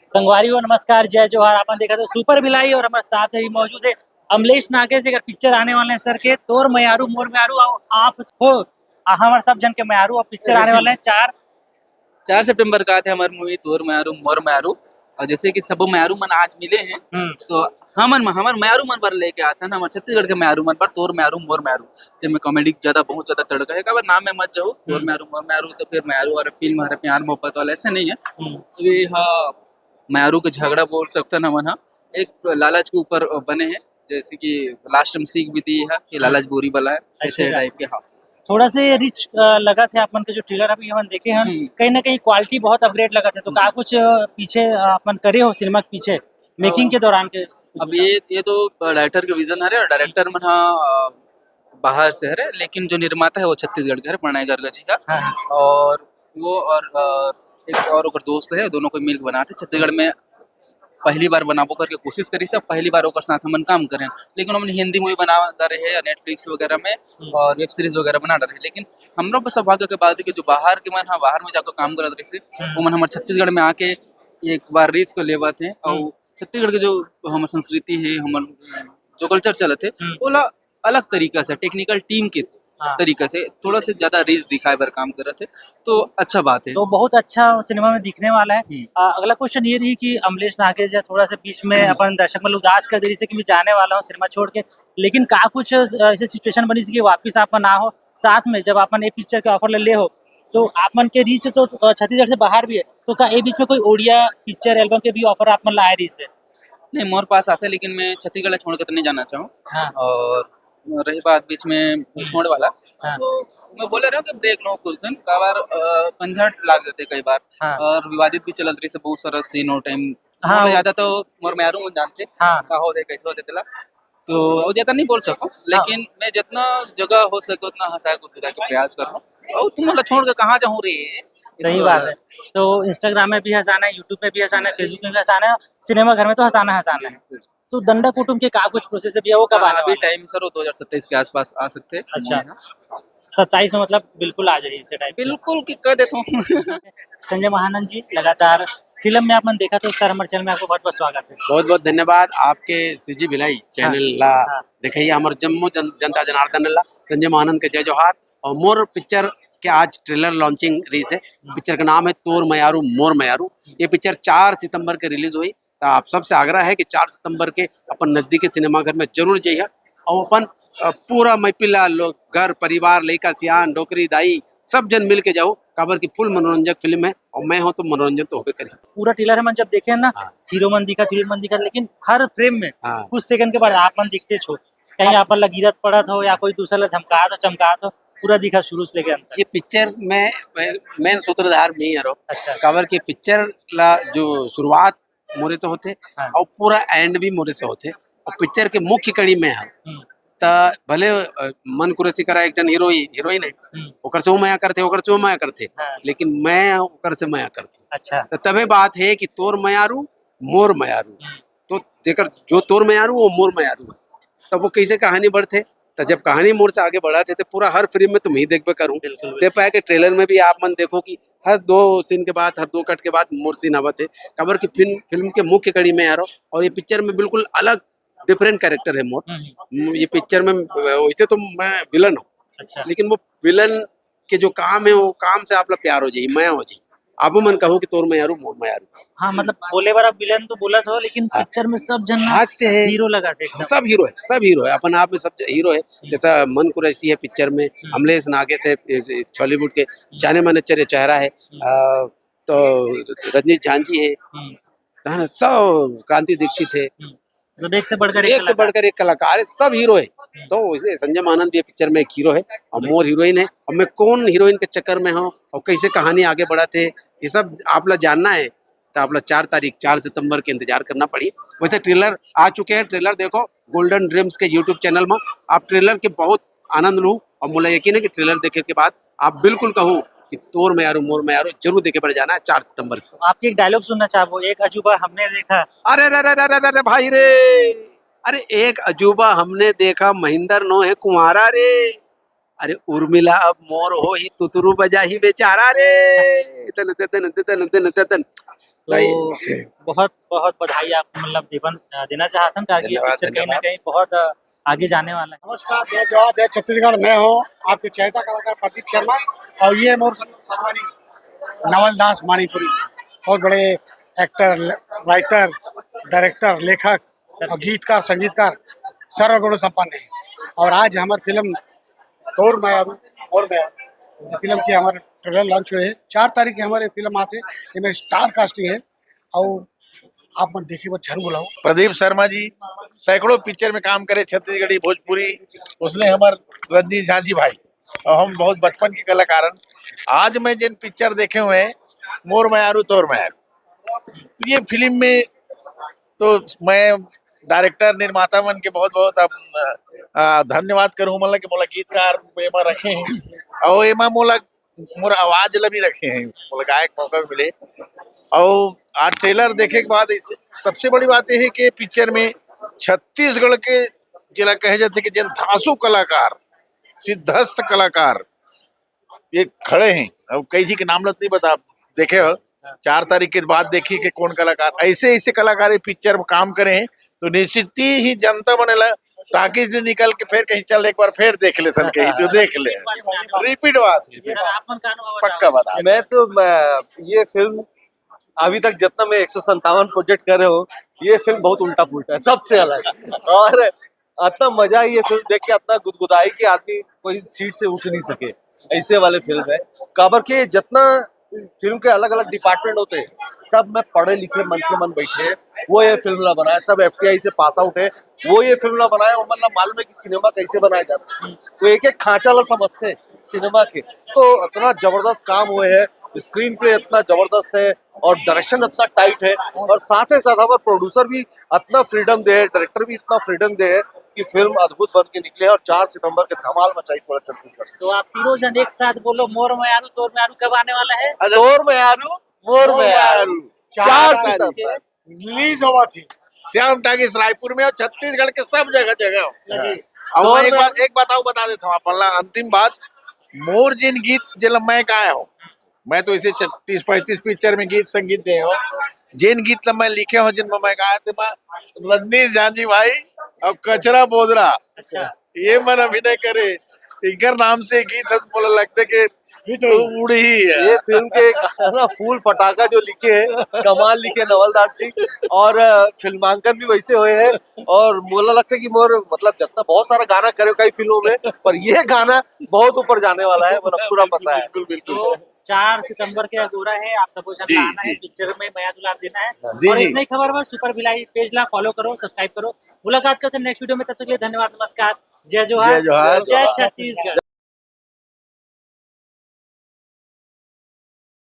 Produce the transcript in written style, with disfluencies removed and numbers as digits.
संगवारी हो नमस्कार जय जोहार। आपने देखा तो सुपर भिलाई और हमारे साथ में भी मौजूद है अमलेश नागे से। अगर पिक्चर आने वाले हैं सर के तोर मयारू मोर मयारू आप हो हमारे सब जन के मयारू और पिक्चर आने वाले हैं 4 सितंबर का थे हमारे मूवी तोर मयारू मोर मयारू। और जैसे कि सब मयारू मन आज मिले हैं तो हमार मयारू मन पर लेके आता है ना, हमारे छत्तीसगढ़ के मयारू मन पर तोर मयारू मोर मयारू जिसमें कॉमेडी ज्यादा बहुत ज्यादा तड़का है। अगर नाम में मत जाओ तोर मयारू मोर मयारू तो फिर मयारू वाला फिल्म हमारे प्यार मोहब्बत वाला ऐसा नहीं है। ये हाँ मयारू के झगड़ा बोल सकते ना मन हाँ एक लालच के ऊपर बने हैं। जैसे कि लास्ट में सीख भी दी है कि लालच बुरी बला है, ऐसे टाइप के। हाँ थोड़ा से रिच लगा थे अपन के जो ट्रेलर अभी हम देखे हैं कहीं ना कहीं क्वालिटी बहुत अपग्रेड लगा थे। तो का कुछ पीछे अपन करे हो सिनेमा के पीछे मेकिंग के दौरान के? अब ये तो डायरेक्टर के विजन है और डायरेक्टर मन हाँ बाहर से है, लेकिन जो निर्माता है वो छत्तीसगढ़ का है, प्रणय गर्ग जी का। हाँ। और वो और एक और ओकर दोस्त है, दोनों को मिलकर बनाते छत्तीसगढ़ में पहली बार बनाबो करके कोशिश करी सब पहली बार ओकर साथ हमन काम करें। लेकिन हमने हिंदी मूवी बना रहे हैं नेटफ्लिक्स वगैरह में और वेब सीरीज वगैरह बना रहे हैं। लेकिन हमरा पर सौभाग्य के बात है कि जो बाहर के मन हाँ बाहर में जाकर काम करत रहे वो मन हमारे छत्तीसगढ़ में आके एक बार रिस्क को लेवा थे। और छत्तीसगढ़ के जो हमारे संस्कृति है हमारे जो कल्चर चलत है वो अलग तरीका से टेक्निकल टीम के तरीके से थोड़ा से ज्यादा रीच दिखाए बार काम कर रहे थे, तो अच्छा बात है। तो बहुत अच्छा सिनेमा में दिखने वाला है। अगला क्वेश्चन ये रही कि अमलेश नागे जो थोड़ा सा बीच में अपन दर्शक में उदास कर दे कि मैं जाने वाला हूँ सिनेमा छोड़ के, लेकिन का कुछ ऐसी सिचुएशन बनी कि वापिस आप ना हो साथ में जब अपन ये पिक्चर के ऑफर ले हो तो आप मन के रीच तो छत्तीसगढ़ से बाहर भी है, तो का ये बीच में कोई ओडिया पिक्चर एल्बम के भी ऑफर आप मन लाए रीच है? नहीं मोर पास आते लेकिन मैं छत्तीसगढ़ छोड़ के तो नहीं जाना चाहूँ। हाँ। और रही बात बीच में छोड़ वाला हाँ। तो मैं बोले रहा हूँ कि ब्रेक लो कुछ दिन का बार कंजर्ट लाग जाते कई बार। हाँ। और विवादित भी चलत रही से बहुत सारा सीन और टाइम हाँ। ज्यादा तो मोर मैरू जानते हाँ। का हो दे कैसे हो देतेला तो वो ज्यादा नहीं बोल सकूं, लेकिन मैं जितना जगह हो सके उतना हंसा कूद के प्रयास कर रहा हूँ। और तुम मतलब छोड़ के कहाँ जाऊँ रे। सही बात है। तो इंस्टाग्राम में भी हंसाना है, यूट्यूब में भी हंसाना है, फेसबुक में भी हंसाना है, सिनेमा घर में तो हंसाना है। तो दंडा कुटुंब के का कुछ प्रोसेस है भैया वो कब आने अभी वाला है? टाइम सर 2027 के आसपास आ सकते हैं। अच्छा 27 में मतलब बिल्कुल आ जाइए इसे टाइप बिल्कुल कि कह देता हूँ। संजय महानंद जी लगातार फिल्म में आपने देखा तो सर हमारे चैनल में आपको बहुत बहुत स्वागत है। बहुत बहुत धन्यवाद आपके सीजी भिलाई चैनल ला हाँ। देखिए हमारे जम्मू जनता जनार्दन ला संजय महानंद के जय जोहार। और मोर पिक्चर के आज ट्रेलर लॉन्चिंग रही है। पिक्चर का नाम है तोर मयारू मोर मयारू। ये पिक्चर 4 सितंबर के रिलीज हुई। तो आप सबसे आग्रह है कि 4 सितंबर के अपन नजदीकी सिनेमाघर में जरूर जाइए और अपन पूरा मैपिला लोग घर परिवार लड़का सियान डोकरी दाई सब जन मिल के जाओ। काबर की फुल मनोरंजक फिल्म है और मैं हूँ तो मनोरंजन तो होबे करी। पूरा ट्रेलर हम जब देखे ना हीरो मन दिखा हीरोइन मन दिखा, लेकिन हर फ्रेम में कुछ सेकंड के बाद आप मन दिखते छो कहीं आप ला गिरत पड़त हो या कोई दूसरा ला धमका हो चमका हो पूरा दिखा शुरू से लेके अंत। ये पिक्चर में मेन सूत्रधार नहीं है। अच्छा। काबर की पिक्चर ला जो शुरुआत मोरे से होते और पूरा एंड भी मोरे से होते और पिक्चर के मुख्य कड़ी में है ता भले मन कुरेसी करा एक जन हीरोइन है ओकर से माया करते ओकर से माया करते लेकिन मैं ओकर से माया करती। अच्छा। तो तबे बात है कि तोर मयारू मोर मयारू तो जेकर जो तोर मयारू वो मोर मयारू है। तब वो कैसे कहानी बढ़ते तो जब कहानी मोड़ से आगे बढ़ाते तो पूरा हर फिल्म में तुम ही देखबे करूँ दे पाए कि ट्रेलर में भी आप मन देखो कि हर 2 सीन के बाद हर 2 कट के बाद मोर सीन आवत है। खबर की फिल्म के मुख्य कड़ी में यारो और ये पिक्चर में बिल्कुल अलग डिफरेंट कैरेक्टर है मोर। ये पिक्चर में वैसे तो मैं विलन हूँ। अच्छा। लेकिन वो विलन के जो काम है वो काम से आप लोग प्यार हो जाए मैं हो जाए आप मन कहो कि तोर मयारू मोर मयारू। हाँ मतलब बोले बार आप विलन तो बोला था लेकिन पिक्चर में सब जन हास्य है हीरो लगा थे सब हीरो है अपन आप में सब हीरो है। जैसा मन कुरैशी है पिक्चर में अमलेश नागे से बॉलीवुड के जाने माने चेहरा है। तो रजनीश झांझी है सब क्रांति दीक्षित है मतलब एक से बढ़कर एक कलाकार है सब हीरो है। तो इसे संजय महानंद भी पिक्चर में एक हीरो है और मोर हीरोइन है और मैं कौन हीरोइन के चक्कर में हूँ और कैसे कहानी आगे बढ़ाते ये सब आप लोग जानना है तो आप लोग 4 सितंबर के इंतजार करना पड़ी। वैसे ट्रेलर आ चुके हैं ट्रेलर देखो गोल्डन ड्रीम्स के यूट्यूब चैनल में आप ट्रेलर के बहुत आनंद लूँ और मुझे यकीन है कि ट्रेलर देखे के बाद आप बिल्कुल कहूँ कि तोर मयारू मोर मयारू जरूर देखे पर जाना है 4 सितंबर से। आपकी एक डायलॉग सुनना चाहो एक अजूबा हमने देखा। अरे भाई रे अरे एक अजूबा हमने देखा महेंद्र नो है कुमारा रे। अरे उर्मिला अब मोर हो ही तुतरू बजा ही बेचारा रे। तन तन तन तन तन तन सही। बहुत बहुत बधाई आपको मतलब देना चाहता हूँ ताकि धन्यवाद, पिक्चर कहीं ना धन्यवाद। कहीं बहुत आगे जाने वाला है। नमस्कार, जय जवाहर, जय छत्तीसगढ़। मैं हूँ आपके चहेता कलाकार प्रदीप शर्मा और ये मोर खनवानी नवल दास माणिपुरी, बहुत बड़े एक्टर, राइटर, डायरेक्टर, लेखक और गीतकार, संगीतकार सर्वगुण संपन्न है। और आज हमारी फिल्म तोर मयारू और मयारू फिल्म की हमारे ट्रेलर लॉन्च हुए है। 4 तारीख की हमारे फिल्म आते इसमें स्टार कास्टिंग है और आप मन देखे वो जरूर बुलाओ। प्रदीप शर्मा जी सैकड़ों पिक्चर में काम करे, छत्तीसगढ़ी, भोजपुरी, उसने हमार रजनीश झा जी भाई और हम बहुत बचपन के कलाकार हैं। आज मैं जिन पिक्चर देखे हुए हैं, मोर मयारू तोर मयारू, तो ये फिल्म में तो मैं डायरेक्टर निर्माता मन के बहुत बहुत धन्यवाद करूँ। मतलब कि मोला गीतकार एमा रखे हैं और एमा मोर आवाज ला भी रखे हैं, मोला गायक मौका भी मिले। और आज ट्रेलर देखे के बाद सबसे बड़ी बात यह है कि पिक्चर में छत्तीसगढ़ के जिला कहे जाते कि जिन धांसू कलाकार, सिद्धस्त कलाकार ये खड़े हैं। अब कई जी के नाम लत नहीं बता देखे हो, 4 तारीख के बाद देखिए कि कौन कलाकार ऐसे ऐसे कलाकार पिक्चर में काम करे हैं, तो निश्चित ही जनता बनेला टाकिज ने निकल के फिर कहीं चल एक बार फिर देख ले सन कहीं तो देख ले, रिपीट बात है। पक्का बता। मैं तो ये फिल्म अभी तक जितना मैं 157 प्रोजेक्ट कर रहे हो, ये फिल्म बहुत उल्टा पुल्टा है, सबसे अलग। और इतना मजा ये फिल्म देख के, इतना गुदगुदाई कि आदमी कोई सीट से उठ नहीं सके, ऐसे वाले फिल्म है। काबर के जितना फिल्म के अलग अलग डिपार्टमेंट होते हैं, सब में पढ़े लिखे मन के मन बैठे हैं, वो ये फिल्म ला बनाए। सब FTI से पास आउट है, वो ये फिल्म ला बनाए। और मतलब मालूम है कि सिनेमा कैसे बनाया जाता है, वो एक एक खांचा ला समझते हैं सिनेमा के। तो इतना जबरदस्त काम हुए है, स्क्रीन प्ले इतना जबरदस्त है और डायरेक्शन इतना टाइट है। और साथ ही साथ हमारे प्रोड्यूसर भी इतना फ्रीडम दे, डायरेक्टर भी इतना फ्रीडम दे कि फिल्म अद्भुत बन के निकले। और 4 सितंबर के धमाल मचाई पूरा छत्तीसगढ़। तो आप तीनों जन एक साथ बोलो, मोर मयारू तोर मयारू कब आने वाला है? तोर मयारू मोर मयारू 4 सितंबर रिलीज हुआ थी श्याम टागिस रायपुर में और छत्तीसगढ़ के सब जगह जगह। और तो मैं एक बात और बता देता हूँ अपन, अंतिम बात, मोर जिन गीत जिन मैं गाया हूँ, मैं तो इसे 30-35 पिक्चर में गीत संगीत दे हो, जिन गीत मैं लिखे हो, जिन मैं गाया थे, मैं रजनीश झा जी भाई और कचरा बोदरा, अच्छा, ये मन अभिनय करे, इनकर नाम से गीत मुझे लगता है कि उड़ी ही है। ये फिल्म के गाना फूल फटाका जो लिखे हैं, कमाल लिखे नवल दास जी। और फिल्मांकन भी वैसे हुए हैं। और मुझे लगता है कि मोर मतलब जितना बहुत सारा गाना करे कई फिल्मों में, पर ये गाना बहुत ऊपर जाने वाला है, मतलब पूरा पता है। बिल्कुल बिल्कुल। तो 4 सितंबर के अगोरा है, आप सबको जी, आना है, जी। पिक्चर में मया दुलार देना है। जी, और जी। इस नई खबर पर सुपर भिलाई पेज ला फॉलो करो, सब्सक्राइब करो। मुलाकात करते हैं नेक्स्ट वीडियो में, तब तक के लिए धन्यवाद, नमस्कार, जय जोहार, जय जोहार। जय छत्तीसगढ़।